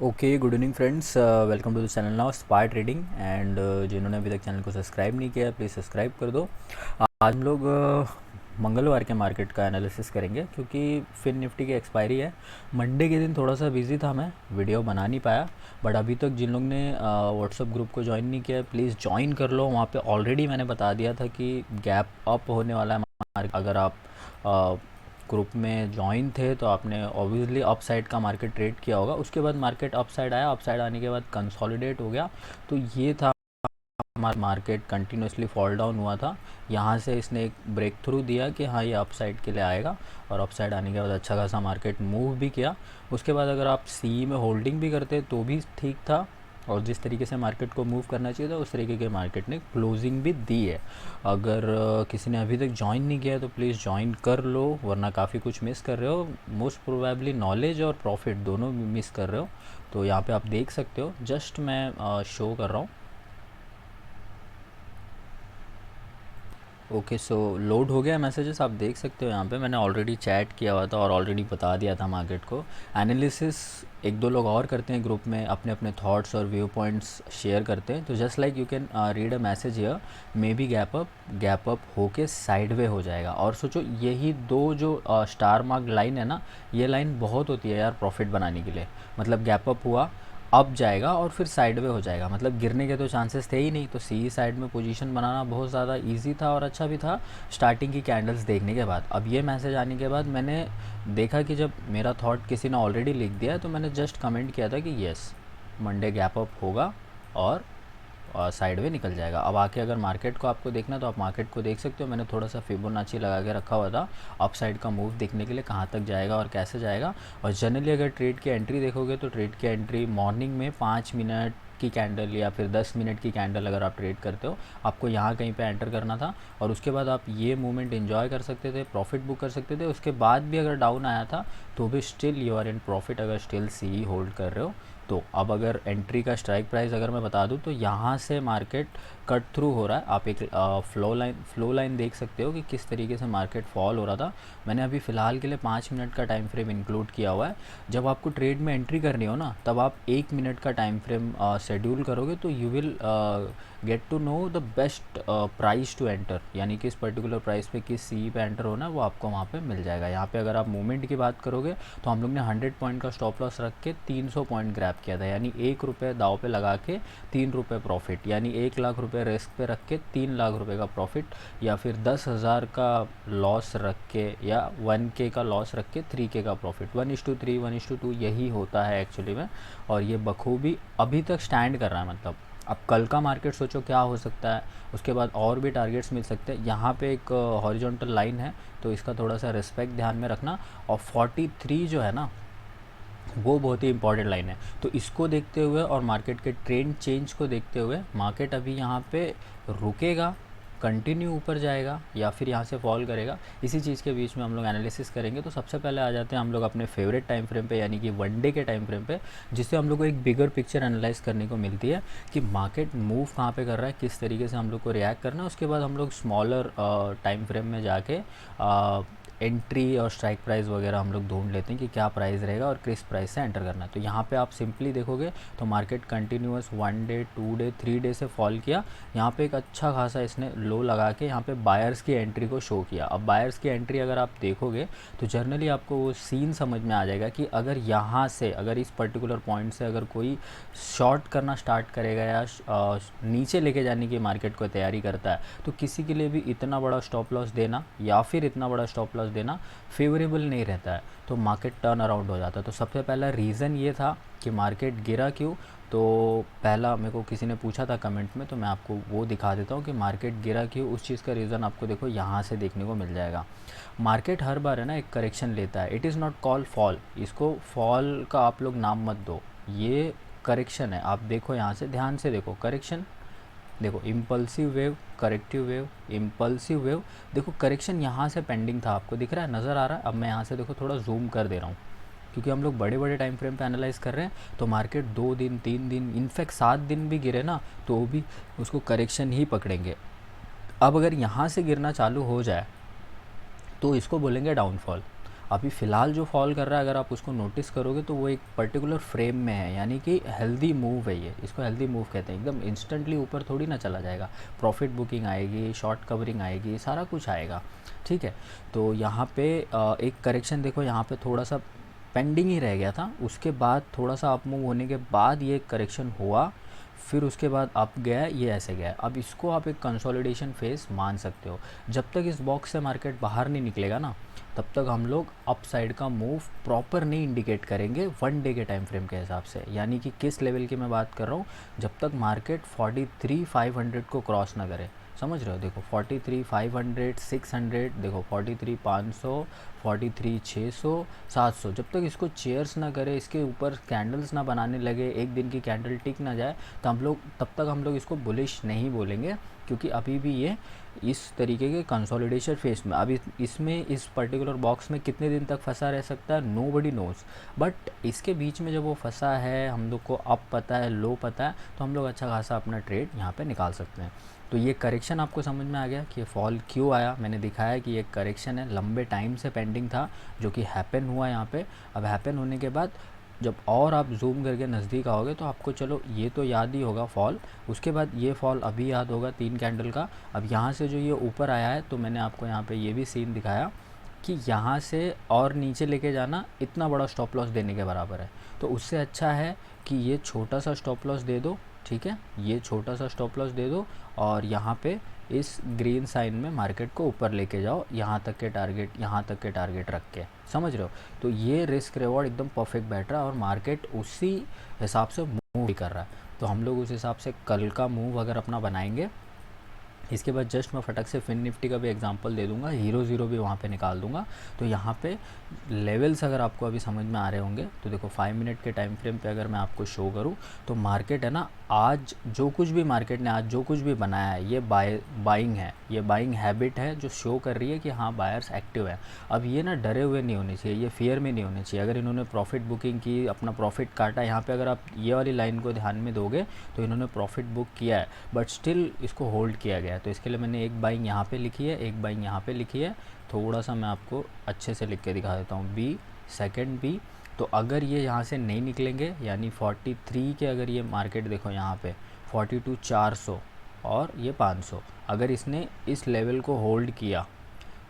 Okay, good evening friends. Welcome to the channel now spar trading. And जिन्होंने अभी तक channel को subscribe नहीं किया प्लीज़ सब्सक्राइब कर दो। आज हम लोग मंगलवार के मार्केट का एनालिसिस करेंगे क्योंकि फिन निफ्टी की एक्सपायरी है। मंडे के दिन थोड़ा सा बिजी था, मैं वीडियो बना नहीं पाया। बट अभी तक जिन लोग ने व्हाट्सअप ग्रुप को ज्वाइन नहीं किया प्लीज़ ज्वाइन कर लो। वहाँ पे ऑलरेडी मैंने बता दिया था कि गैप अप होने वाला है मार्केट। अगर आप ग्रुप में ज्वाइन थे तो आपने ऑब्वियसली अप साइड का मार्केट ट्रेड किया होगा। उसके बाद मार्केट अप साइड आया, अप साइड आने के बाद कंसोलिडेट हो गया। तो ये था हमारा मार्केट कंटिन्यूसली फॉल डाउन हुआ था। यहाँ से इसने एक ब्रेक थ्रू दिया कि हाँ ये अप साइड के लिए आएगा, और अप साइड आने के बाद अच्छा खासा मार्केट मूव भी किया। उसके बाद अगर आप सी में होल्डिंग भी करते तो भी ठीक था, और जिस तरीके से मार्केट को मूव करना चाहिए था उस तरीके के मार्केट ने क्लोजिंग भी दी है। अगर किसी ने अभी तक ज्वाइन नहीं किया है तो प्लीज़ ज्वाइन कर लो, वरना काफ़ी कुछ मिस कर रहे हो। मोस्ट प्रोबेबली नॉलेज और प्रॉफिट दोनों मिस कर रहे हो। तो यहाँ पे आप देख सकते हो, जस्ट मैं शो कर रहा हूँ। ओके, सो लोड हो गया मैसेजेस, आप देख सकते हो। यहाँ पे मैंने ऑलरेडी चैट किया हुआ था और ऑलरेडी बता दिया था मार्केट को। एनालिसिस एक दो लोग और करते हैं ग्रुप में, अपने अपने थॉट्स और व्यू पॉइंट्स शेयर करते हैं। तो just like you can read a message here, may be gap up होके साइडवे हो जाएगा। और सोचो यही दो जो स्टार मार्क लाइन है ना, ये लाइन बहुत होती है यार प्रॉफिट बनाने के लिए। मतलब गैप अप हुआ, अप जाएगा और फिर साइडवे हो जाएगा, मतलब गिरने के तो चांसेस थे ही नहीं। तो सी साइड में पोजीशन बनाना बहुत ज़्यादा इजी था और अच्छा भी था स्टार्टिंग की कैंडल्स देखने के बाद। अब ये मैसेज आने के बाद मैंने देखा कि जब मेरा थॉट किसी ने ऑलरेडी लिख दिया तो मैंने जस्ट कमेंट किया था कि येस, मंडे गैप अप होगा और साइड वे निकल जाएगा। अब आके अगर मार्केट को आपको देखना तो आप मार्केट को देख सकते हो। मैंने थोड़ा सा फिबोनाची लगा के रखा हुआ था अप साइड का मूव देखने के लिए, कहाँ तक जाएगा और कैसे जाएगा। और जनरली अगर ट्रेड की एंट्री देखोगे तो ट्रेड की एंट्री मॉर्निंग में 5 मिनट की कैंडल या फिर 10 मिनट की कैंडल अगर आप ट्रेड करते हो, आपको यहाँ कहीं पे एंटर करना था और उसके बाद आप ये मूवमेंट एंजॉय कर सकते थे, प्रॉफिट बुक कर सकते थे। उसके बाद भी अगर डाउन आया था तो भी still you are in profit, अगर स्टिल सी होल्ड कर रहे हो तो। अब अगर एंट्री का स्ट्राइक प्राइस अगर मैं बता दूं तो यहाँ से मार्केट कट थ्रू हो रहा है। आप एक फ्लो लाइन देख सकते हो कि किस तरीके से मार्केट फॉल हो रहा था। मैंने अभी फ़िलहाल के लिए 5 मिनट का टाइम फ्रेम इंक्लूड किया हुआ है। जब आपको ट्रेड में एंट्री करनी हो ना, तब आप 1 मिनट का टाइम फ्रेम शेड्यूल करोगे तो you will get to know the best price to enter, यानी कि इस पर्टिकुलर प्राइस पे किस सी पे एंटर होना है वो आपको वहाँ पे मिल जाएगा। यहाँ पे अगर आप मूवमेंट की बात करोगे तो हम लोग ने 100 पॉइंट का स्टॉप लॉस रख के 300 पॉइंट ग्रैप किया था, यानी 1 रुपये दाव पे लगा के 3 रुपये प्रॉफिट, यानी 1 लाख रुपये रिस्क पे रख के 3 लाख रुपये का प्रॉफिट, या फिर 10,000 का लॉस रख के या 1K का लॉस रख के 3K का प्रॉफिट। 1:3 1:2 यही होता है एक्चुअली में। और ये बखूबी अभी तक स्टैंड कर रहा है। मतलब अब कल का मार्केट सोचो क्या हो सकता है, उसके बाद और भी टारगेट्स मिल सकते हैं। यहाँ पे एक हॉरिजॉन्टल लाइन है तो इसका थोड़ा सा रिस्पेक्ट ध्यान में रखना। और 43 जो है ना, वो बहुत ही इंपॉर्टेंट लाइन है। तो इसको देखते हुए और मार्केट के ट्रेंड चेंज को देखते हुए मार्केट अभी यहाँ पे रुकेगा, कंटिन्यू ऊपर जाएगा या फिर यहाँ से फॉल करेगा, इसी चीज़ के बीच में हम लोग एनालिसिस करेंगे। तो सबसे पहले आ जाते हैं हम लोग अपने फेवरेट टाइम फ्रेम पे, यानी कि वन डे के टाइम फ्रेम पे, जिससे हम लोग को एक बिगर पिक्चर एनालाइज करने को मिलती है कि मार्केट मूव कहाँ पे कर रहा है, किस तरीके से हम लोग को रिएक्ट करना है। उसके बाद हम लोग स्मॉलर टाइम फ्रेम में जाके एंट्री और स्ट्राइक प्राइस वगैरह हम लोग ढूंढ लेते हैं कि क्या प्राइस रहेगा और किस प्राइस से एंटर करना है। तो यहाँ पे आप सिंपली देखोगे तो market continuous 1 day 2 day 3 day से फॉल किया। यहाँ पे एक अच्छा खासा इसने लो लगा के यहाँ पे बायर्स की एंट्री को शो किया। अब बायर्स की एंट्री अगर आप देखोगे तो जनरली आपको वो सीन समझ में आ जाएगा कि अगर यहाँ से, अगर इस पर्टिकुलर पॉइंट से अगर कोई शॉर्ट करना स्टार्ट करेगा या नीचे लेके जाने की मार्केट को तैयारी करता है, तो किसी के लिए भी इतना बड़ा स्टॉप लॉस देना या फिर इतना बड़ा स्टॉप लॉस देना फेवरेबल नहीं रहता है। तो मार्केट टर्न अराउंड हो जाता है। तो सबसे पहला रीज़न ये था कि मार्केट गिरा क्यों। तो पहला मेरे को किसी ने पूछा था कमेंट में, तो मैं आपको वो दिखा देता हूँ कि मार्केट गिरा क्यों। उस चीज़ का रीज़न आपको देखो यहाँ से देखने को मिल जाएगा। मार्केट हर बार है ना एक करेक्शन लेता है, it is not call fall. इसको फॉल का आप लोग नाम मत दो, ये करेक्शन है। आप देखो यहाँ से, ध्यान से देखो, करेक्शन देखो, impulsive wave, corrective wave, impulsive wave. देखो करेक्शन यहाँ से पेंडिंग था, आपको दिख रहा है, नज़र आ रहा है। अब मैं यहाँ से देखो थोड़ा जूम कर दे रहा हूँ क्योंकि हम लोग बड़े बड़े टाइम फ्रेम पे एनालाइज कर रहे हैं। तो मार्केट 2 दिन 3 दिन इनफैक्ट 7 दिन भी गिरे ना तो भी उसको करेक्शन ही पकड़ेंगे। अब अगर यहाँ से गिरना चालू हो जाए तो इसको बोलेंगे डाउनफॉल। अभी फ़िलहाल जो फॉल कर रहा है अगर आप उसको नोटिस करोगे तो वो एक पर्टिकुलर फ्रेम में है, यानी कि हेल्दी मूव है, ये इसको हेल्दी मूव कहते हैं। एकदम इंस्टेंटली ऊपर थोड़ी ना चला जाएगा, प्रॉफिट बुकिंग आएगी, शॉर्ट कवरिंग आएगी, सारा कुछ आएगा, ठीक है। तो यहाँ पे एक करेक्शन देखो, यहाँ पे थोड़ा सा पेंडिंग ही रह गया था, उसके बाद थोड़ा सा अप मूव होने के बाद ये करेक्शन हुआ, फिर उसके बाद अप गया, ये ऐसे गया। अब इसको आप एक कंसोलिडेशन फेज मान सकते हो। जब तक इस बॉक्स से मार्केट बाहर नहीं निकलेगा ना, तब तक हम लोग अप साइड का मूव प्रॉपर नहीं इंडिकेट करेंगे 1 डे के टाइम फ्रेम के हिसाब से। यानी कि किस लेवल की मैं बात कर रहा हूँ, जब तक मार्केट 43,500 को क्रॉस ना करे, समझ रहे हो। देखो 43,500, 600, देखो 43,500, 43,600, 700, जब तक इसको चेयर्स ना करे, इसके ऊपर कैंडल्स ना बनाने लगे, एक दिन की कैंडल टिक ना जाए, तो तब तक हम लोग इसको बुलिश नहीं बोलेंगे, क्योंकि अभी भी ये इस तरीके के कंसोलिडेशन फेज में, अभी इसमें इस पर्टिकुलर बॉक्स में कितने दिन तक फंसा रह सकता है, नोबडी नोज़। बट इसके बीच में जब वो फंसा है, हम लोग को अप पता है, लो पता है, तो हम लोग अच्छा खासा अपना ट्रेड यहाँ पे निकाल सकते हैं। तो ये करेक्शन आपको समझ में आ गया कि ये फॉल क्यों आया। मैंने दिखाया कि ये करेक्शन है, लंबे टाइम से पेंडिंग था, जो कि हैपन हुआ यहाँ पे। अब हैपन होने के बाद जब और आप जूम करके नज़दीक आओगे तो आपको चलो ये तो याद ही होगा फॉल, उसके बाद ये फॉल अभी याद होगा 3 कैंडल का। अब यहाँ से जो ये ऊपर आया है, तो मैंने आपको यहाँ पे ये भी सीन दिखाया कि यहाँ से और नीचे लेके जाना इतना बड़ा स्टॉप लॉस देने के बराबर है। तो उससे अच्छा है कि ये छोटा सा स्टॉप लॉस दे दो, ठीक है, ये छोटा सा स्टॉप लॉस दे दो, और यहाँ पे इस ग्रीन साइन में मार्केट को ऊपर लेके जाओ, यहाँ तक के टारगेट रख के, समझ रहे हो। तो ये रिस्क रिवॉर्ड एकदम परफेक्ट बैठ रहा है, और मार्केट उसी हिसाब से मूव भी कर रहा है। तो हम लोग उस हिसाब से कल का मूव अगर अपना बनाएंगे, इसके बाद जस्ट मैं फटक से फिन निफ्टी का भी एग्जांपल दे दूंगा, हीरो ज़ीरो भी वहाँ पे निकाल दूंगा। तो यहाँ पे लेवल्स अगर आपको अभी समझ में आ रहे होंगे, तो देखो 5 मिनट के टाइम फ्रेम पे अगर मैं आपको शो करूँ, तो मार्केट है ना, आज जो कुछ भी मार्केट ने आज जो कुछ भी बनाया है, ये बाइंग है, ये बाइंग हैबिट है, जो शो कर रही है कि हाँ बायर्स एक्टिव है। अब ये ना डरे हुए नहीं होने चाहिए, ये फियर में नहीं होने चाहिए। अगर इन्होंने प्रॉफिट बुकिंग की, अपना प्रॉफिट काटा, यहाँ पे अगर आप ये वाली लाइन को ध्यान में दोगे तो इन्होंने प्रॉफिट बुक किया है, बट स्टिल इसको होल्ड किया गया है। तो इसके लिए मैंने एक बाइंग यहाँ पे लिखी है, एक बाइंग यहाँ पे लिखी है। थोड़ा सा मैं आपको अच्छे से लिख के दिखा देता हूँ, बी, सेकेंड बी। तो अगर ये यहाँ से नहीं निकलेंगे, यानी 43 के, अगर ये मार्केट देखो यहाँ पे 42,400 और ये 500, अगर इसने इस लेवल को होल्ड किया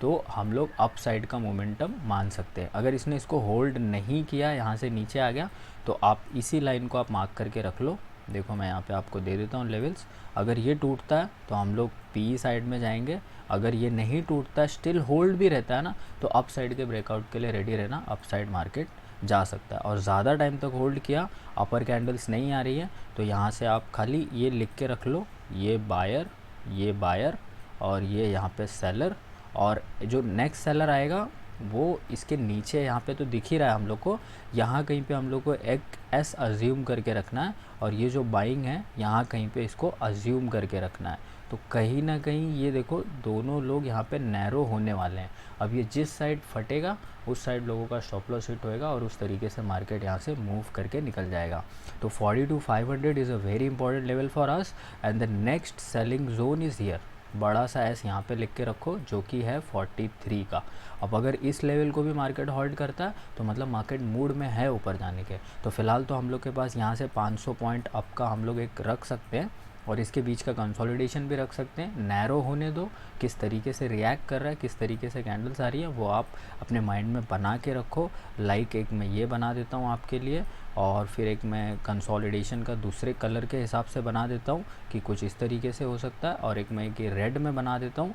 तो हम लोग अप साइड का मोमेंटम मान सकते हैं। अगर इसने इसको होल्ड नहीं किया, यहाँ से नीचे आ गया, तो आप इसी लाइन को आप मार्क करके रख लो। देखो मैं यहाँ पे आपको दे देता हूँ लेवल्स। अगर ये टूटता है तो हम लोग पी साइड में जाएंगे, अगर ये नहीं टूटता है, स्टिल होल्ड भी रहता है ना, तो अप साइड के ब्रेकआउट के लिए रेडी रहना, अप साइड मार्केट जा सकता है। और ज़्यादा टाइम तक होल्ड किया, अपर कैंडल्स नहीं आ रही है, तो यहाँ से आप खाली ये लिख के रख लो, ये बायर और ये यहाँ पे सेलर, और जो नेक्स्ट सेलर आएगा वो इसके नीचे यहाँ पे तो दिख ही रहा है हम लोग को, यहाँ कहीं पे हम लोग को एक एस अज्यूम करके रखना है, और ये जो बाइंग है यहाँ कहीं पे इसको अज्यूम करके रखना है। तो कहीं ना कहीं ये देखो दोनों लोग यहाँ पे नैरो होने वाले हैं। अब ये जिस साइड फटेगा उस साइड लोगों का स्टॉप लॉस हिट होएगा, और उस तरीके से मार्केट यहाँ से मूव करके निकल जाएगा। तो 42,500 is a very important level for us, and the next selling zone is here. बड़ा सा एस यहाँ पे लिख के रखो, जो कि है 43 का। अब अगर इस लेवल को भी मार्केट होल्ड करता है तो मतलब मार्केट मूड में है ऊपर जाने के। तो फिलहाल तो हम लोग के पास यहाँ से 500 पॉइंट अप का हम लोग एक रख सकते हैं, और इसके बीच का कंसोलिडेशन भी रख सकते हैं। नैरो होने दो, किस तरीके से रिएक्ट कर रहा है, किस तरीके से कैंडल्स आ रही है, वो आप अपने माइंड में बना के रखो। लाइक एक मैं ये बना देता हूँ आपके लिए, और फिर एक मैं कंसोलिडेशन का दूसरे कलर के हिसाब से बना देता हूँ कि कुछ इस तरीके से हो सकता है, और एक मैं कि रेड में बना देता हूँ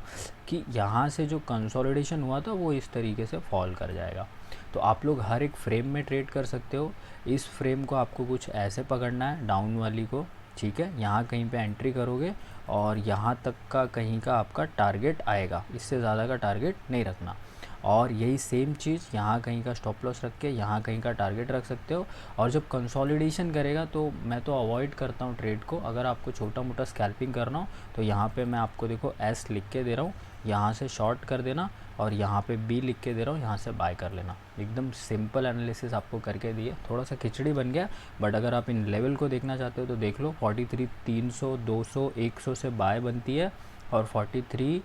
कि यहाँ से जो कंसोलिडेशन हुआ था वो इस तरीके से फॉल कर जाएगा। तो आप लोग हर एक फ्रेम में ट्रेड कर सकते हो। इस फ्रेम को आपको कुछ ऐसे पकड़ना है, डाउन वाली को, ठीक है, यहाँ कहीं पे एंट्री करोगे और यहाँ तक का कहीं का आपका टारगेट आएगा, इससे ज़्यादा का टारगेट नहीं रखना। और यही सेम चीज़ यहाँ कहीं का स्टॉप लॉस रख के यहाँ कहीं का टारगेट रख सकते हो। और जब कंसोलिडेशन करेगा तो मैं तो अवॉइड करता हूँ ट्रेड को। अगर आपको छोटा मोटा स्कैल्पिंग करना हो तो यहाँ पे मैं आपको देखो एस लिख के दे रहा हूँ, यहाँ से शॉर्ट कर देना, और यहाँ पे बी लिख के दे रहा हूँ, यहाँ से बाय कर लेना। एकदम सिंपल एनालिसिस आपको करके दिए, थोड़ा सा खिचड़ी बन गया, बट अगर आप इन लेवल को देखना चाहते हो तो देख लो। 43, 300, 200, 100 से बाय बनती है, और 43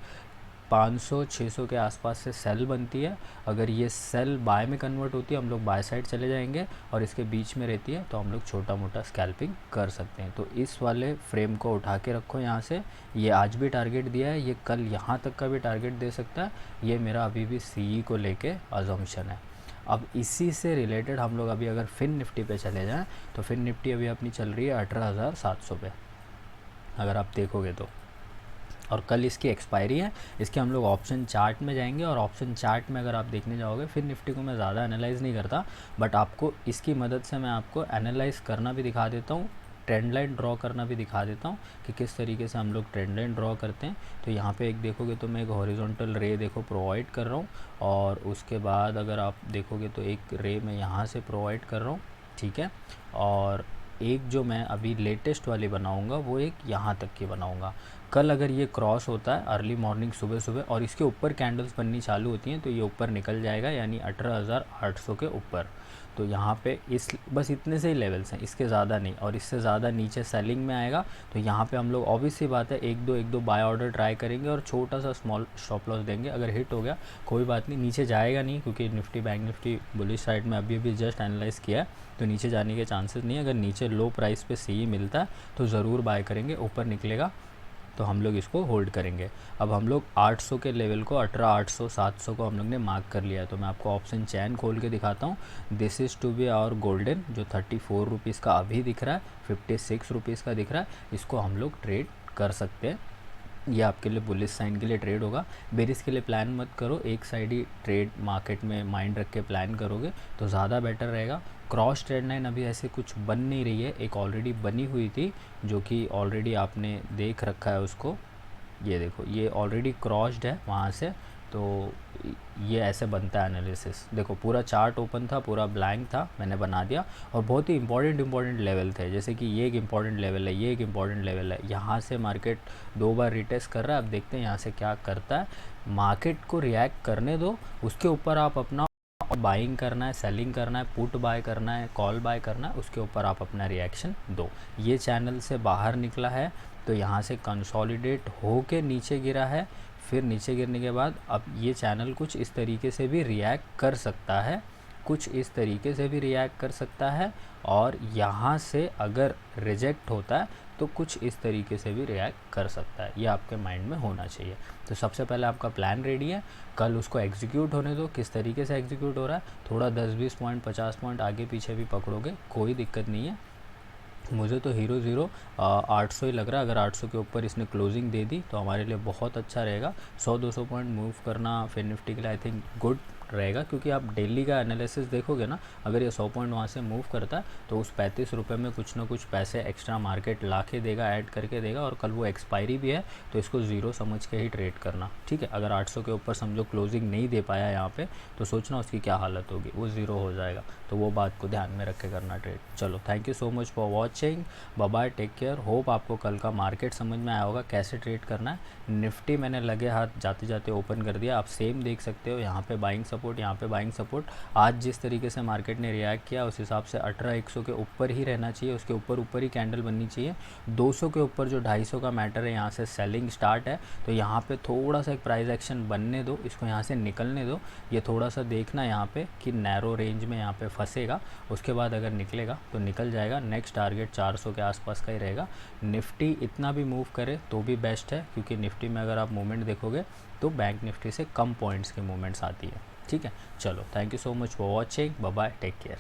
500-600 के आसपास से सेल बनती है। अगर ये सेल बाय में कन्वर्ट होती है हम लोग बाय साइड चले जाएंगे, और इसके बीच में रहती है तो हम लोग छोटा मोटा स्कैल्पिंग कर सकते हैं। तो इस वाले फ्रेम को उठा के रखो यहाँ से। ये आज भी टारगेट दिया है, ये कल यहाँ तक का भी टारगेट दे सकता है। ये मेरा अभी भी CE को लेके अजम्पशन है। अब इसी से रिलेटेड हम लोग अभी अगर फिन निफ्टी पे चले जाएँ तो फिन निफ्टी अभी अपनी चल रही है 18,700 पे, अगर आप देखोगे तो। और कल इसकी एक्सपायरी है। इसके हम लोग ऑप्शन चार्ट में जाएंगे, और ऑप्शन चार्ट में अगर आप देखने जाओगे, फिर निफ्टी को मैं ज़्यादा एनालाइज़ नहीं करता, बट आपको इसकी मदद से मैं आपको एनालाइज़ करना भी दिखा देता हूँ, ट्रेंड लाइन ड्रॉ करना भी दिखा देता हूँ कि किस तरीके से हम लोग ट्रेंड लाइन ड्रॉ करते हैं। तो यहाँ पे एक देखोगे तो मैं एक हॉरिजॉन्टल रे देखो प्रोवाइड कर रहा हूँ, और उसके बाद अगर आप देखोगे तो एक रे मैं यहाँ से प्रोवाइड कर रहा हूँ, ठीक है। और एक जो मैं अभी लेटेस्ट वाली बनाऊंगा वो एक यहाँ तक की बनाऊंगा। कल अगर ये क्रॉस होता है अर्ली मॉर्निंग सुबह सुबह और इसके ऊपर कैंडल्स बननी चालू होती हैं तो ये ऊपर निकल जाएगा, यानी 18,800 के ऊपर। तो यहाँ पे इस बस इतने से ही लेवल्स हैं, इसके ज़्यादा नहीं, और इससे ज़्यादा नीचे सेलिंग में आएगा तो यहाँ पे हम लोग ऑब्वियस सी बात है एक दो बाय ऑर्डर ट्राई करेंगे और छोटा सा स्मॉल स्टॉप लॉस देंगे। अगर हिट हो गया कोई बात नहीं, नीचे जाएगा नहीं, क्योंकि Nifty bank Nifty bullish side में अभी अभी जस्ट एनालाइज़ किया है तो नीचे जाने के चांसेस नहीं है। अगर नीचे लो प्राइस पे CE मिलता है तो ज़रूर बाय करेंगे, ऊपर निकलेगा तो हम लोग इसको होल्ड करेंगे। अब हम लोग 800 के लेवल को 18,800 700 को हम लोग ने मार्क कर लिया है। तो मैं आपको ऑप्शन चैन खोल के दिखाता हूँ। This is to be our golden, जो 34 रुपीज़ का अभी दिख रहा है, 56 रुपीज़ का दिख रहा है, इसको हम लोग ट्रेड कर सकते हैं। ये आपके लिए बुलिश साइन के लिए ट्रेड होगा, बेरिस के लिए प्लान मत करो, एक साइड ही ट्रेड मार्केट में माइंड रख के प्लान करोगे तो ज़्यादा बेटर रहेगा। क्रॉस ट्रेड लाइन अभी ऐसे कुछ बन नहीं रही है, एक ऑलरेडी बनी हुई थी जो कि ऑलरेडी आपने देख रखा है उसको, ये देखो ये ऑलरेडी क्रॉस्ड है वहाँ से। तो ये ऐसे बनता है एनालिसिस। देखो पूरा चार्ट ओपन था, पूरा ब्लैंक था, मैंने बना दिया, और बहुत ही इंपॉर्टेंट लेवल थे, जैसे कि ये एक इंपॉर्टेंट लेवल है, ये एक इंपॉर्टेंट लेवल है। यहाँ से मार्केट 2 बार रिटेस्ट कर रहा है। अब देखते हैं यहाँ से क्या करता है। मार्केट को रिएक्ट करने दो, उसके ऊपर आप अपना बाइंग करना है, सेलिंग करना है, पुट बाय करना है, कॉल बाय करना है, उसके ऊपर आप अपना रिएक्शन दो। ये चैनल से बाहर निकला है तो यहाँ से कंसोलिडेट हो के नीचे गिरा है, फिर नीचे गिरने के बाद अब ये चैनल कुछ इस तरीके से भी रिएक्ट कर सकता है, कुछ इस तरीके से भी रिएक्ट कर सकता है, और यहाँ से अगर रिजेक्ट होता है तो कुछ इस तरीके से भी रिएक्ट कर सकता है। ये आपके माइंड में होना चाहिए। तो सबसे पहले आपका प्लान रेडी है, कल उसको एग्जीक्यूट होने दो। किस तरीके से एग्जीक्यूट हो रहा है, थोड़ा 10-20 पॉइंट 50 पॉइंट आगे पीछे भी पकड़ोगे कोई दिक्कत नहीं है। मुझे तो हीरो ज़ीरो 800 ही लग रहा है। अगर 800 के ऊपर इसने क्लोजिंग दे दी तो हमारे लिए बहुत अच्छा रहेगा। 100-200 पॉइंट मूव करना फिर निफ्टी के लिए आई थिंक गुड रहेगा, क्योंकि आप डेली का एनालिसिस देखोगे ना, अगर ये 100 पॉइंट वहाँ से मूव करता है तो उस 35 रुपये में कुछ ना कुछ पैसे एक्स्ट्रा मार्केट ला के देगा, ऐड करके देगा, और कल वो एक्सपायरी भी है तो इसको ज़ीरो समझ के ही ट्रेड करना, ठीक है। अगर 800 के ऊपर समझो क्लोजिंग नहीं दे पाया यहाँ पे तो सोचना उसकी क्या हालत होगी, वो ज़ीरो हो जाएगा। तो वो बात को ध्यान में रख के करना ट्रेड। चलो, thank you so much for watching, bye bye, take care. Hope आपको कल का मार्केट समझ में आया होगा कैसे ट्रेड करना है। निफ्टी मैंने लगे हाथ जाते जाते ओपन कर दिया, आप सेम देख सकते हो, यहाँ पे बाइंग सपोर्ट, यहाँ पे बाइंग सपोर्ट। आज जिस तरीके से मार्केट ने रिएक्ट किया उस हिसाब से 18,100 के ऊपर ही रहना चाहिए, उसके ऊपर ही कैंडल बननी चाहिए। 200 के ऊपर जो 250 का मैटर है, यहाँ से सेलिंग स्टार्ट है, तो यहाँ पे थोड़ा सा एक प्राइस एक्शन बनने दो, इसको यहाँ से निकलने दो। ये थोड़ा सा देखना यहाँ पे कि नैरो रेंज में यहाँ पे फंसेगा, उसके बाद अगर निकलेगा तो निकल जाएगा। नेक्स्ट टारगेट 400 के आसपास का ही रहेगा। निफ्टी इतना भी मूव करे तो भी बेस्ट है, क्योंकि निफ्टी में अगर आप मूवमेंट देखोगे तो बैंक निफ्टी से कम पॉइंट्स के मूवमेंट्स आती है, ठीक है। चलो, thank you so much for watching, bye bye, take care.